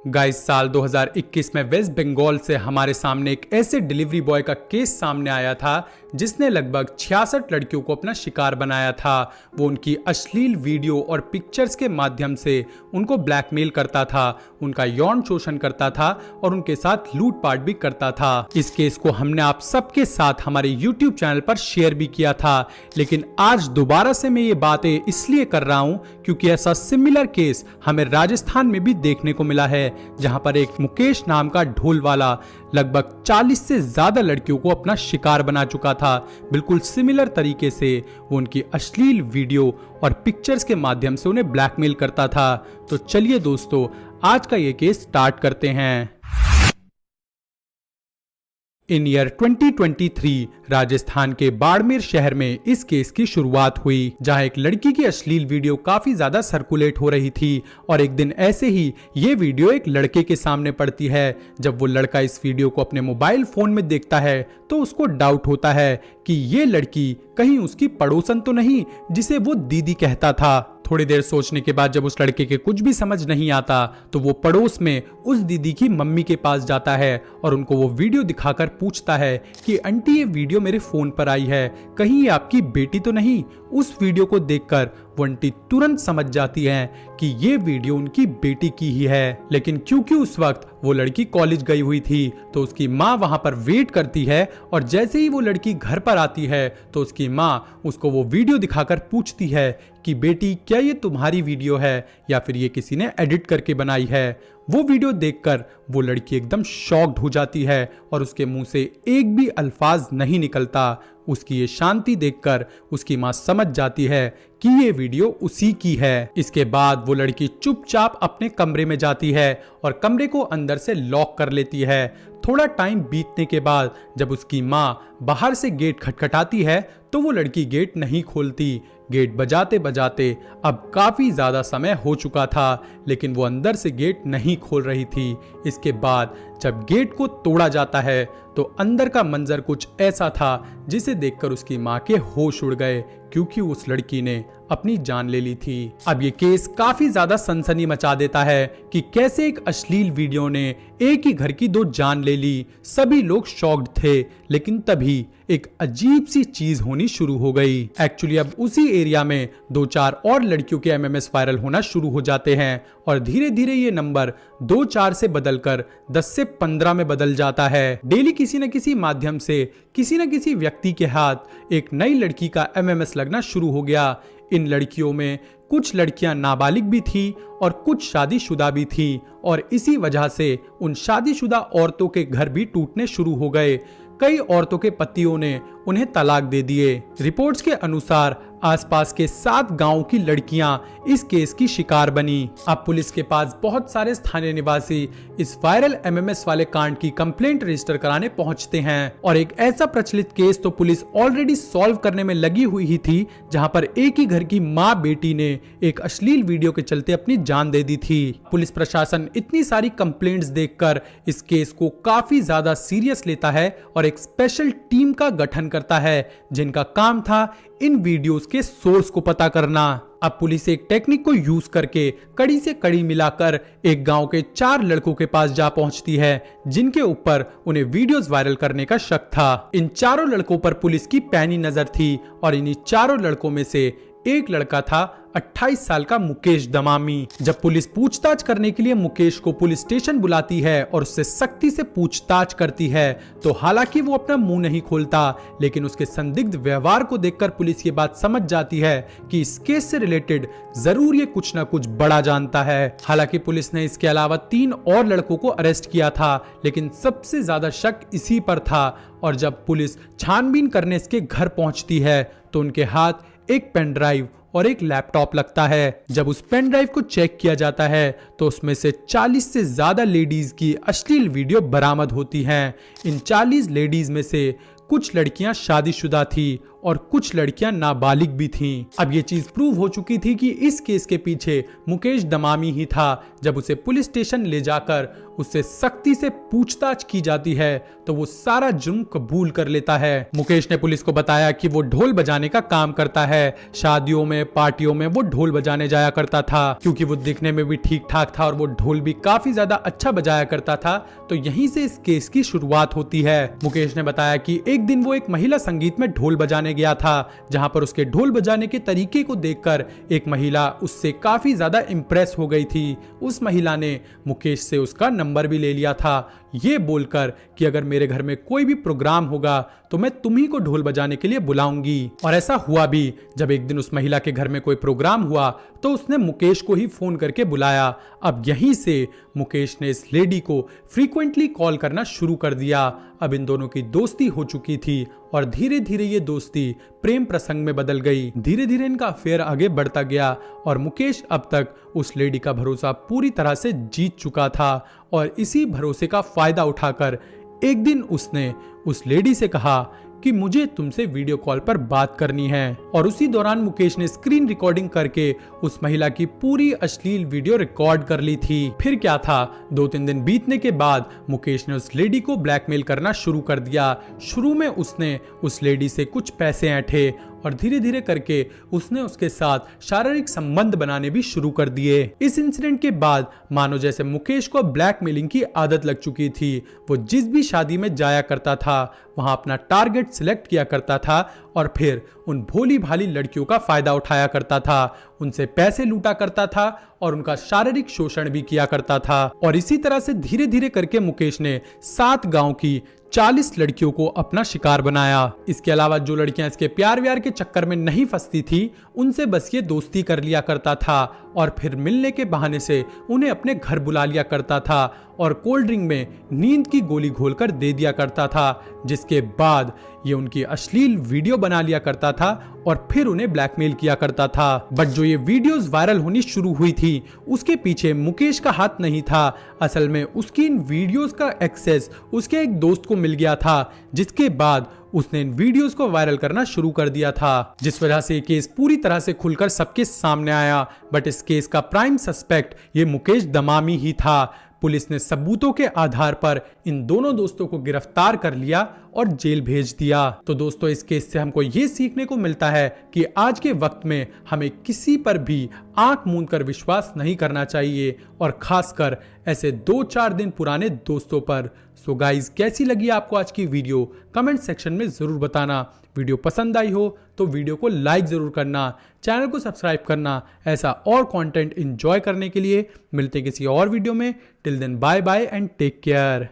Guys, साल 2021 में waste Bengal से हमारे सामने एक ऐसे डिलीवरी बॉय का केस सामने आया था जिसने लगभग 66 लड़कियों को अपना शिकार बनाया था। वो उनकी अश्लील वीडियो और पिक्चर्स के माध्यम से उनको ब्लैकमेल करता था, उनका यौन शोषण करता था और उनके साथ लूटपाट भी करता था। इस केस को हमने आप सबके साथ हमारे YouTube चैनल पर शेयर भी किया था, लेकिन आज दोबारा से मैं ये बातें इसलिए कर रहा हूं क्योंकि ऐसा सिमिलर केस हमें राजस्थान में भी देखने को मिला है, जहां पर एक मुकेश नाम का ढोल वाला लगभग 40 से ज्यादा लड़कियों को अपना शिकार बना चुका था। बिल्कुल सिमिलर तरीके से वो उनकी अश्लील वीडियो और पिक्चर्स के माध्यम से उन्हें ब्लैकमेल करता था। तो चलिए दोस्तों, आज का ये केस स्टार्ट करते हैं। इन ईयर 2023 राजस्थान के बाड़मेर शहर में इस केस की शुरुआत हुई, जहां एक लड़की की अश्लील वीडियो काफी ज्यादा सर्कुलेट हो रही थी और एक दिन ऐसे ही ये वीडियो एक लड़के के सामने पड़ती है। जब वो लड़का इस वीडियो को अपने मोबाइल फोन में देखता है तो उसको डाउट होता है कि ये लड़की कहीं उसकी पड़ोसन तो नहीं जिसे वो दीदी कहता था। थोड़ी देर सोचने के बाद जब उस लड़के के कुछ भी समझ नहीं आता तो वो पड़ोस में उस दीदी की मम्मी के पास जाता है और उनको वो वीडियो दिखाकर पूछता है कि आंटी, ये वीडियो मेरे फोन पर आई है, कहीं ये आपकी बेटी तो नहीं। उस वीडियो को देखकर वो आंटी तुरंत समझ जाती हैं कि ये वीडियो उनकी बेटी की ही है, लेकिन क्योंकि उस वक्त वो लड़की कॉलेज गई हुई थी तो उसकी माँ वहां पर वेट करती है और जैसे ही वो लड़की घर पर आती है तो उसकी माँ उसको वो वीडियो दिखाकर पूछती है कि बेटी, क्या ये तुम्हारी वीडियो है या फिर ये किसी ने एडिट करके बनाई है। वो वीडियो देखकर वो लड़की एकदम शॉक्ड हो जाती है और उसके मुंह से एक भी अल्फाज नहीं निकलता। उसकी ये शांति देखकर उसकी माँ समझ जाती है कि ये वीडियो उसी की है। इसके बाद वो लड़की चुपचाप अपने कमरे में जाती है और कमरे को अंदर से लॉक कर लेती है। थोड़ा टाइम बीतने के बाद जब उसकी माँ बाहर से गेट खटखटाती है तो वो लड़की गेट नहीं खोलती। गेट बजाते बजाते अब काफी ज्यादा समय हो चुका था, लेकिन वो अंदर से गेट नहीं खोल रही थी। इसके बाद जब गेट को तोड़ा जाता है तो अंदर का मंजर कुछ ऐसा था जिसे देखकर उसकी माँ के होश उड़ गए, क्योंकि उस लड़की ने अपनी जान ले ली थी। अब ये केस काफी ज्यादा सनसनी मचा देता है कि कैसे एक अश्लील वीडियो ने एक ही घर की दो जान ले ली। सभी लोग शॉक्ड थे, लेकिन तभी एक अजीब सी चीज होनी शुरू हो गई। एक्चुअली अब उसी एरिया में 2-4 और लड़कियों के एमएमएस वायरल होना शुरू हो जाते हैं और धीरे धीरे ये नंबर 2-4 से बदलकर 10 से 15 में बदल जाता है। डेली किसी न किसी माध्यम से किसी न किसी व्यक्ति के हाथ एक नई लड़की का एमएमएस लगना शुरू हो गया। इन लड़कियों में कुछ लड़कियां नाबालिग भी थी और कुछ शादीशुदा भी थी और इसी वजह से उन शादीशुदा औरतों के घर भी टूटने शुरू हो गए। कई औरतों के पतियों ने उन्हें तलाक दे दिए। रिपोर्ट्स के अनुसार आसपास के 7 गांवों की लड़कियां इस केस की शिकार बनी। अब पुलिस के पास बहुत सारे स्थानीय निवासी इस वायरल एमएमएस वाले कांड की कंप्लेंट रजिस्टर कराने पहुंचते हैं और एक ऐसा प्रचलित केस तो पुलिस ऑलरेडी सॉल्व करने में लगी हुई ही थी, जहां पर एक ही घर की माँ बेटी ने एक अश्लील वीडियो के चलते अपनी जान दे दी थी। पुलिस प्रशासन इतनी सारी कंप्लेंट्स देखकर इस केस को काफी ज्यादा सीरियस लेता है और एक स्पेशल टीम का गठन करता है, जिनका काम था इन वीडियोस के सोर्स को पता करना। अब पुलिस एक टेक्निक को यूज करके कड़ी से कड़ी मिलाकर एक गांव के 4 लड़कों के पास जा पहुंचती है, जिनके ऊपर उन्हें वीडियोस वायरल करने का शक था। इन चारों लड़कों पर पुलिस की पैनी नजर थी और इन्हीं चारों लड़कों में से एक लड़का था 28 साल का मुकेश दमामी। जब पुलिस पूछताछ करने के लिए मुकेश को पुलिस स्टेशन बुलाती है और उससे सख्ती से पूछताछ करती है तो हालांकि वो अपना मुंह नहीं खोलता, लेकिन उसके संदिग्ध व्यवहार को देखकर पुलिस ये बात समझ जाती है कि इस केस से रिलेटेड जरूर ये कुछ ना कुछ बड़ा जानता है। हालांकि पुलिस ने इसके अलावा 3 और लड़कों को अरेस्ट किया था, लेकिन सबसे ज्यादा शक इसी पर था। और जब पुलिस छानबीन करने इसके घर पहुंचती है तो उनके हाथ एक पेन ड्राइव और एक लैपटॉप लगता है। जब उस पेन ड्राइव को चेक किया जाता है तो उसमें से 40 से ज्यादा लेडीज की अश्लील वीडियो बरामद होती हैं। इन 40 लेडीज में से कुछ लड़कियां शादीशुदा थी और कुछ लड़कियां नाबालिग भी थीं। अब ये चीज प्रूव हो चुकी थी कि इस केस के पीछे मुकेश दमामी ही था। जब उसे पुलिस स्टेशन ले जाकर उससे सख्ती से पूछताछ की जाती है तो वो सारा जुर्म कबूल कर लेता है। मुकेश ने पुलिस को बताया कि वो ढोल बजाने का काम करता है, शादियों में पार्टियों में वो ढोल बजाने जाया करता था। क्योंकि वो दिखने में भी ठीक ठाक था और वो ढोल भी काफी ज्यादा अच्छा बजाया करता था, तो यहीं से इस केस की शुरुआत होती है। मुकेश ने बताया कि एक दिन वो एक महिला संगीत में ढोल बजाने गया था, जहां पर उसके ढोल बजाने के तरीके को देखकर एक महिला उससे काफी ज्यादा इंप्रेस हो गई थी। उस महिला ने मुकेश से उसका नंबर भी ले लिया था, ये बोलकर कि अगर मेरे घर में कोई भी प्रोग्राम होगा तो मैं तुम्ही को ढोल बजाने के लिए बुलाऊंगी। और ऐसा हुआ भी। जब एक दिन उस महिला के घर में कोई प्रोग्राम हुआ तो उसने मुकेश को ही फोन करके बुलाया। अब यहीं से मुकेश ने इस लेडी को फ्रीक्वेंटली कॉल करना शुरू कर दिया। अब इन दोनों की दोस्ती हो चुकी थी और धीरे धीरे ये दोस्ती प्रेम प्रसंग में बदल गई। धीरे धीरे इनका अफेयर आगे बढ़ता गया और मुकेश अब तक उस लेडी का भरोसा पूरी तरह से जीत चुका था। और इसी भरोसे का फायदा उठाकर एक दिन उसने उस लेडी से कहा कि मुझे तुमसे वीडियो कॉल पर बात करनी है। और उसी दौरान मुकेश ने स्क्रीन रिकॉर्डिंग करके उस महिला की पूरी अश्लील वीडियो रिकॉर्ड कर ली थी। फिर क्या था, 2-3 दिन बीतने के बाद मुकेश ने उस लेडी को ब्लैकमेल करना शुरू कर दिया। शुरू में उसने उस लेडी से कुछ पैसे ऐंठे और धीरे धीरे करके उसने उसके साथ शारीरिक संबंध बनाने भी शुरू कर दिए। इस इंसिडेंट के बाद मानो जैसे मुकेश को ब्लैकमेलिंग की आदत लग चुकी थी। वो जिस भी शादी में जाया करता था वहां अपना टारगेट सिलेक्ट किया करता था और फिर उन भोली भाली लड़कियों का फायदा उठाया करता था, उनसे पैसे लूटा करता था और उनका शारीरिक शोषण भी किया करता था। और इसी तरह से धीरे धीरे करके मुकेश ने 7 गांव की 40 लड़कियों को अपना शिकार बनाया। इसके अलावा जो लड़कियां इसके प्यार व्यार के चक्कर में नहीं फंसती थी उनसे बस ये दोस्ती कर लिया करता था और फिर मिलने के बहाने से उन्हें अपने घर बुला लिया करता था और कोल्ड ड्रिंक में नींद की गोली घोलकर दे दिया करता था, जिसके बाद ये उनकी अश्लील वीडियो बना लिया करता था और फिर उन्हें ब्लैकमेल किया करता था। बट जो ये वीडियोस वायरल होनी शुरू हुई थी उसके पीछे मुकेश का हाथ नहीं था। असल में उसकी इन वीडियोस का एक्सेस उसके एक दोस्त को मिल गया था, जिसके बाद उसने इन वीडियोस को वायरल करना शुरू कर दिया था, जिस वजह से ये केस पूरी तरह से खुलकर सबके सामने आया। बट इस केस का प्राइम सस्पेक्ट ये मुकेश दमामी ही था। पुलिस ने सबूतों के आधार पर इन दोनों दोस्तों को गिरफ्तार कर लिया और जेल भेज दिया। तो दोस्तों इस केस से हमको ये सीखने को मिलता है कि आज के वक्त में हमें किसी पर भी आंख मूंद कर विश्वास नहीं करना चाहिए और खासकर ऐसे 2-4 दिन पुराने दोस्तों पर। सो गाइज, कैसी लगी आपको आज की वीडियो कमेंट सेक्शन में जरूर बताना। वीडियो पसंद आई हो तो वीडियो को लाइक जरूर करना, चैनल को सब्सक्राइब करना। ऐसा और कंटेंट एंजॉय करने के लिए मिलते किसी और वीडियो में। Till then bye bye and take care.